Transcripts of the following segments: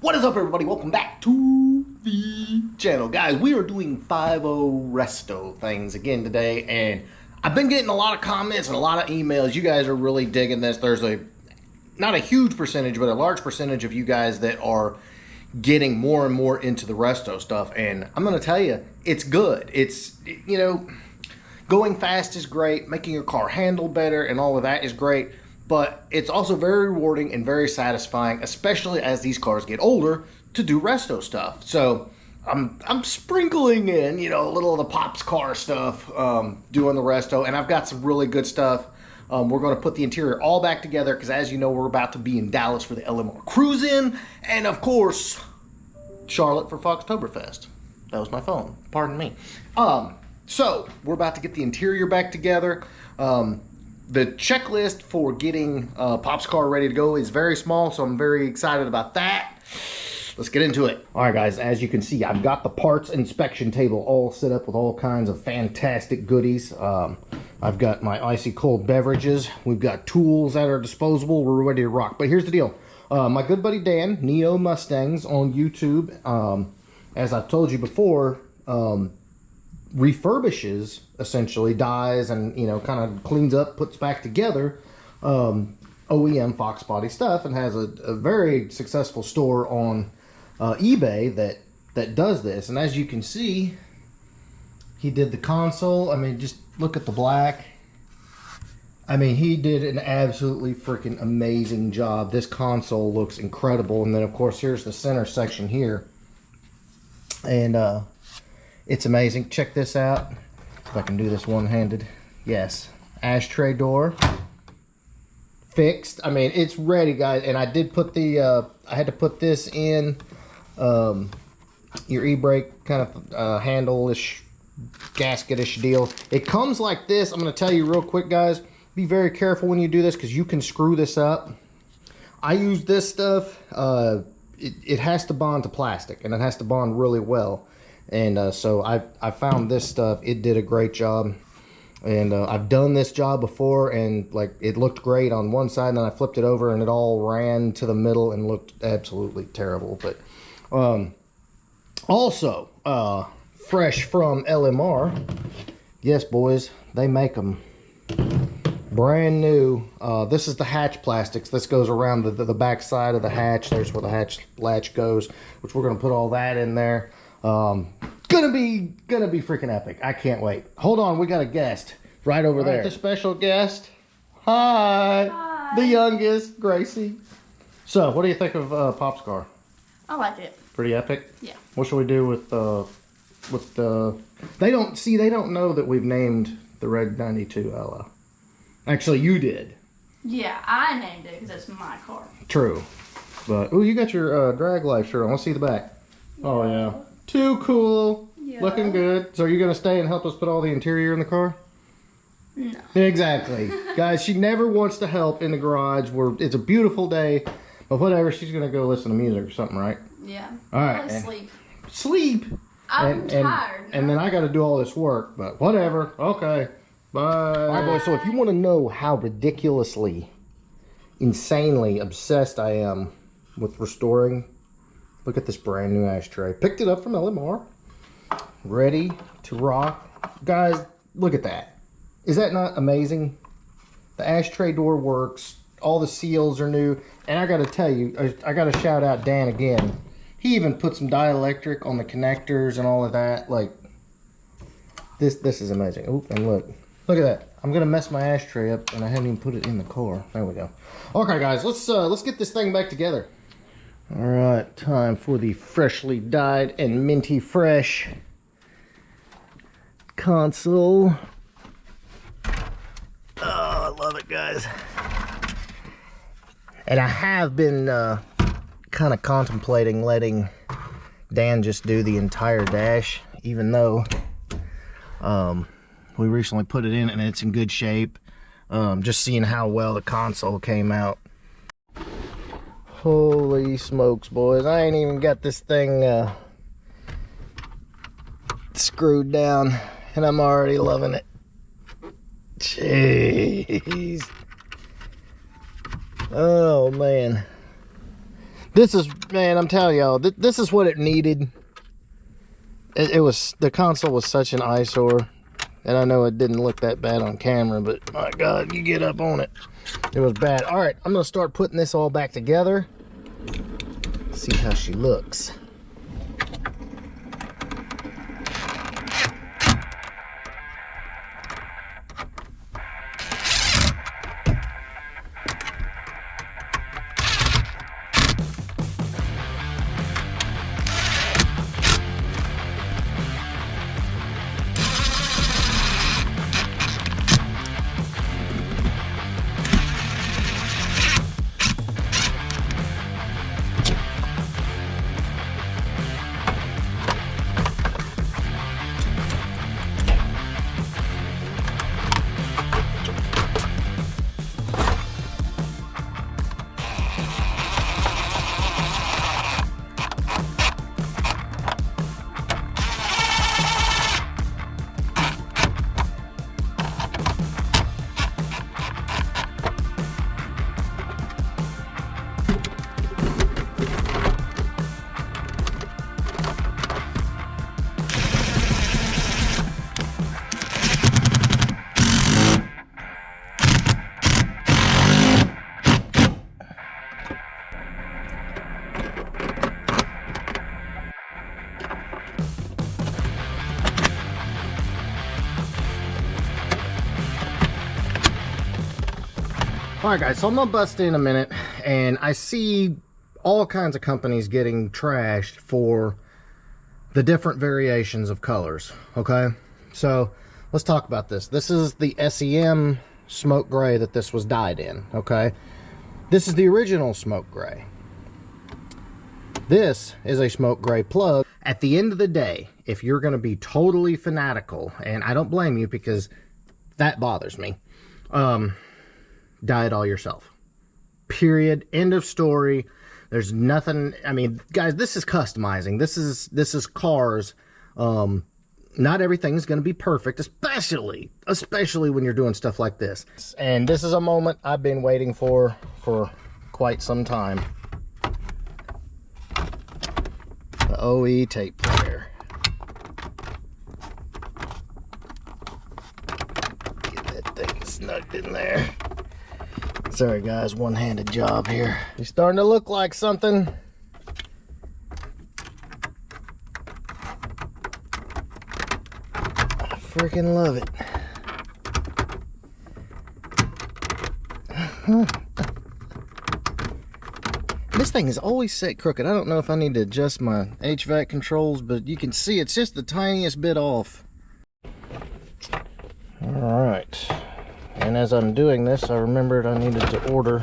What is up, everybody? Welcome back to the channel. Guys, we are doing 5.0 resto things again today, and I've been getting a lot of comments and a lot of emails. You guys are really digging this. There's not a huge percentage, but a large percentage of you guys that are getting more and more into the resto stuff, and I'm going to tell you, it's good. It's, you know, going fast is great, making your car handle better and all of that is great. But it's also very rewarding and very satisfying, especially as these cars get older, to do resto stuff. So I'm sprinkling in, you know, a little of the Pops car stuff, doing the resto, and I've got some really good stuff. We're going to put the interior all back together because, as you know, we're about to be in Dallas for the LMR Cruise-In, and of course, Charlotte for Foxtoberfest. That was my phone. Pardon me. So we're about to get the interior back together. The checklist for getting Pop's car ready to go is very small, so I'm very excited about that. Let's get into it. All right, guys, as you can see, I've got the parts inspection table all set up with all kinds of fantastic goodies. I've got my icy cold beverages. We've got tools that are disposable. We're ready to rock. But here's the deal. My good buddy Dan, Neo Mustangs on YouTube, as I've told you before, refurbishes, essentially dyes and, you know, kind of cleans up, puts back together OEM Fox body stuff, and has a very successful store on eBay that does this. And as you can see, he did the console. I mean, just look at the black. I mean, he did an absolutely freaking amazing job. This console looks incredible. And then of course here's the center section here, and it's amazing. Check this out. If I can do this one-handed. Yes. Ashtray door. Fixed. I mean, it's ready, guys. And I did put the, I had to put this in your e-brake kind of handle-ish, gasket-ish deal. It comes like this. I'm going to tell you real quick, guys. Be very careful when you do this because you can screw this up. I use this stuff. It has to bond to plastic, and it has to bond really well. And so I found this stuff. It did a great job, and I've done this job before, and like it looked great on one side, and then I flipped it over and it all ran to the middle and looked absolutely terrible. But also fresh from LMR, yes boys, they make them brand new. This is the hatch plastics. This goes around the back side of the hatch. There's where the hatch latch goes, which we're gonna put all that in there. Gonna be freaking epic. I can't wait. Hold on, we got a guest right over there. The special guest. Hi. Hi. The youngest, Gracie. So, what do you think of Pop's car? I like it. Pretty epic. Yeah. What should we do with the? They don't know that we've named the Red 92 Ella. Actually, you did. Yeah, I named it because it's my car. True. But oh, you got your drag life shirt on. Let's see the back. Yeah. Oh yeah. Too cool. Yeah. Looking good. So are you going to stay and help us put all the interior in the car? No. Exactly. Guys, she never wants to help in the garage. It's a beautiful day, but whatever. She's going to go listen to music or something, right? Yeah. All right. Sleep. Sleep? I'm tired. And then I got to do all this work, but whatever. Okay. Bye. All right, boys. So if you want to know how ridiculously, insanely obsessed I am with restoring, look at this brand new ashtray. Picked it up from LMR. Ready to rock. Guys, look at that. Is that not amazing? The ashtray door works. All the seals are new. And I got to tell you, I got to shout out Dan again. He even put some dielectric on the connectors and all of that. Like, this is amazing. Oh, and look at that. I'm going to mess my ashtray up, and I haven't even put it in the car. There we go. Okay, guys, let's get this thing back together. All right, time for the freshly dyed and minty fresh console. Oh, I love it, guys. And I have been kind of contemplating letting Dan just do the entire dash, even though we recently put it in and it's in good shape. Just seeing how well the console came out. Holy smokes, boys. I ain't even got this thing screwed down, and I'm already loving it. Jeez. Oh, man. This is, man, I'm telling y'all, this is what it needed. It was, the console was such an eyesore. And I know it didn't look that bad on camera, but my God, you get up on it. It was bad. All right, I'm gonna start putting this all back together. See how she looks. Alright guys, so I'm gonna bust in a minute, and I see all kinds of companies getting trashed for the different variations of colors, okay? So, let's talk about this. This is the SEM smoke gray that this was dyed in, okay? This is the original smoke gray. This is a smoke gray plug. At the end of the day, if you're gonna be totally fanatical, and I don't blame you because that bothers me, dye it all yourself. Period. End of story. There's nothing. I mean, guys, this is customizing. This is cars. Not everything's going to be perfect, especially when you're doing stuff like this. And this is a moment I've been waiting for quite some time. The OE tape player. Get that thing snugged in there. Sorry guys, one-handed job here. You're starting to look like something. I freaking love it. This thing is always set crooked. I don't know if I need to adjust my HVAC controls, but you can see it's just the tiniest bit off. All right. And as I'm doing this, I remembered I needed to order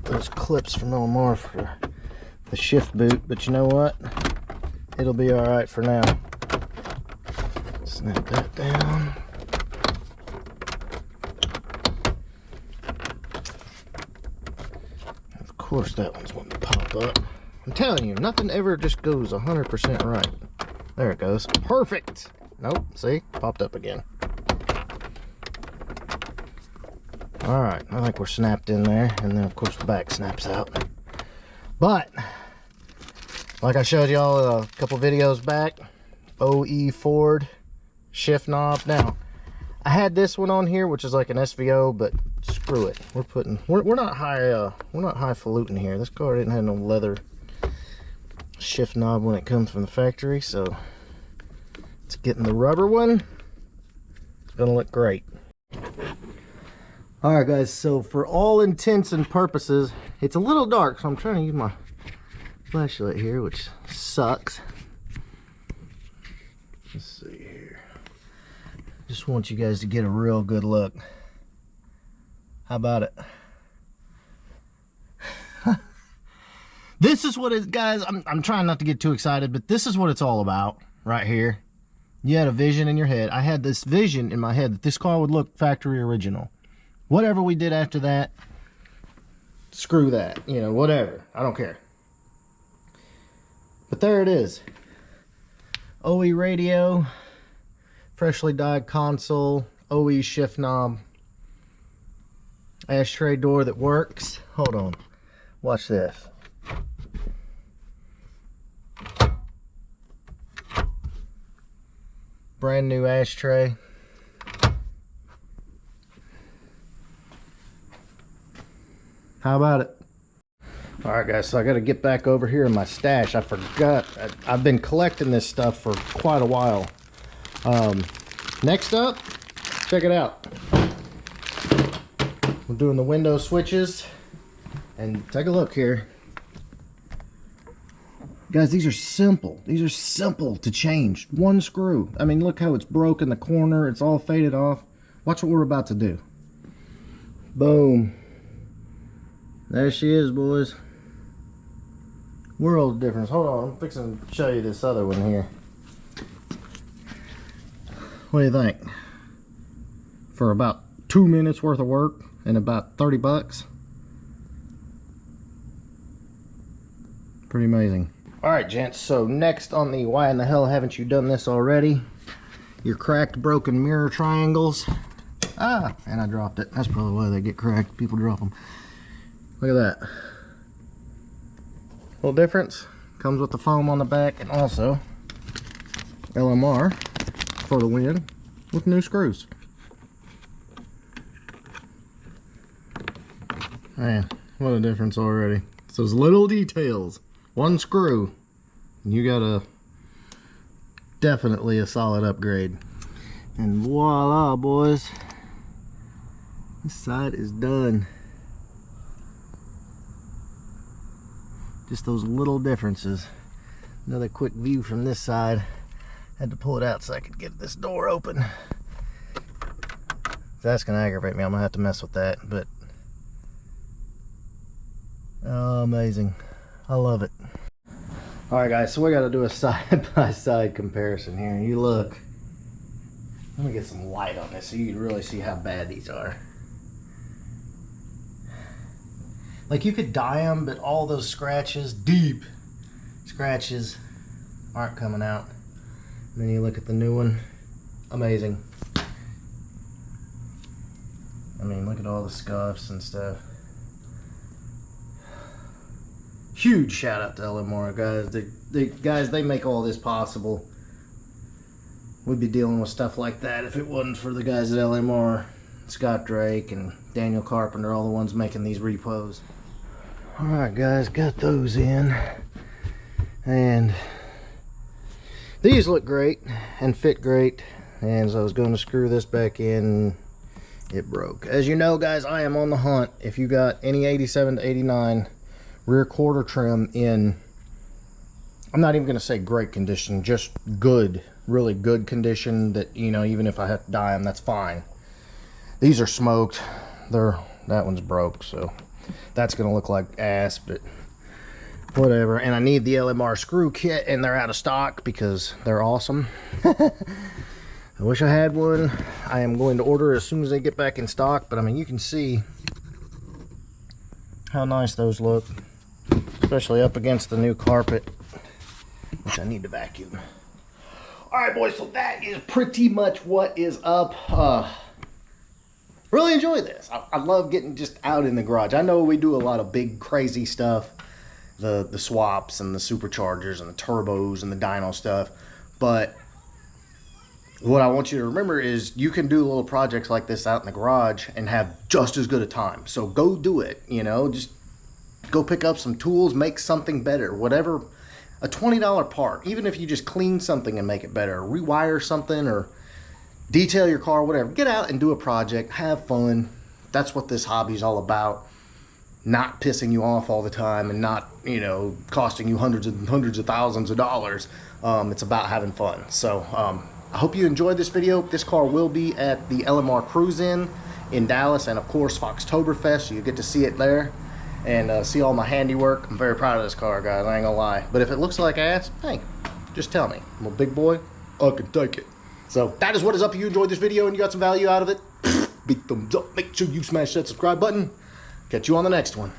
those clips from LMR for the shift boot, but you know what? It'll be all right for now. Snap that down. Of course, that one's wanting to pop up. I'm telling you, nothing ever just goes 100% right. There it goes. Perfect. Nope, see? Popped up again. Alright, I think we're snapped in there, and then of course the back snaps out. But, like I showed y'all a couple videos back, OE Ford shift knob. Now, I had this one on here, which is like an SVO, but screw it. We're not highfalutin here. This car didn't have no leather shift knob when it comes from the factory, so it's getting the rubber one. It's gonna look great. Alright guys, so for all intents and purposes, it's a little dark, so I'm trying to use my flashlight here, which sucks. Let's see here. Just want you guys to get a real good look. How about it? This is what it, guys, I'm trying not to get too excited, but this is what it's all about right here. You had a vision in your head. I had this vision in my head that this car would look factory original. Whatever we did after that, screw that, you know, whatever. I don't care. But there it is. OE radio, freshly dyed console, OE shift knob, ashtray door that works. Hold on. Watch this. Brand new ashtray. How about it? All right, guys, so I got to get back over here in my stash. I forgot. I've been collecting this stuff for quite a while. Next up, check it out. We're doing the window switches. And take a look here. Guys, these are simple. These are simple to change. One screw. I mean, look how it's broke in the corner. It's all faded off. Watch what we're about to do. Boom. There she is, boys. World difference. Hold on, I'm fixing to show you this other one here. What do you think? For about 2 minutes worth of work and about 30 bucks. Pretty amazing. Alright, gents, so next on the why in the hell haven't you done this already? Your cracked, broken mirror triangles. Ah, and I dropped it. That's probably why they get cracked. People drop them. Look at that. Little difference. Comes with the foam on the back and also LMR for the win with new screws. Man, what a difference already. It's those little details. One screw, and you got definitely a solid upgrade. And voila, boys. This side is done. Just those little differences. Another quick view from this side. Had to pull it out so I could get this door open. That's gonna aggravate me. I'm gonna have to mess with that, but oh, amazing. I love it. Alright guys, so we got to do a side-by-side comparison here. You look. Let me get some light on this so you can really see how bad these are. Like, you could dye them, but all those scratches, deep scratches, aren't coming out. And then you look at the new one. Amazing. I mean, look at all the scuffs and stuff. Huge shout out to LMR, guys. They make all this possible. We'd be dealing with stuff like that if it wasn't for the guys at LMR. Scott Drake and Daniel Carpenter, all the ones making these repos. Alright guys, got those in. And these look great and fit great. And so I was going to screw this back in. It broke. As you know, guys, I am on the hunt. If you got any 87 to 89 rear quarter trim in, I'm not even going to say great condition, just good, really good condition that, you know, even if I have to dye them, that's fine. These are smoked. That one's broke, so that's going to look like ass, but whatever. And I need the LMR screw kit, and they're out of stock because they're awesome. I wish I had one. I am going to order as soon as they get back in stock, but I mean, you can see how nice those look, especially up against the new carpet, which I need to vacuum. Alright boys, so that is pretty much what is up. Really enjoy this. I love getting just out in the garage. I know we do a lot of big crazy stuff, the swaps and the superchargers and the turbos and the dyno stuff, but what I want you to remember is you can do little projects like this out in the garage and have just as good a time. So go do it, you know, just go pick up some tools, make something better, whatever. A $20 part, even if you just clean something and make it better, rewire something or detail your car, whatever. Get out and do a project, have fun. That's what this hobby is all about. Not pissing you off all the time and not, you know, costing you hundreds of thousands of dollars. It's about having fun. So I hope you enjoyed this video. This car will be at the LMR Cruise-In in Dallas, and of course Foxtoberfest, so you get to see it there and see all my handiwork. I'm very proud of this car, guys, I ain't gonna lie. But if it looks like ass, hey, just tell me. I'm a big boy, I can take it. So that is what is up. If you enjoyed this video and you got some value out of it, big thumbs up. Make sure you smash that subscribe button. Catch you on the next one.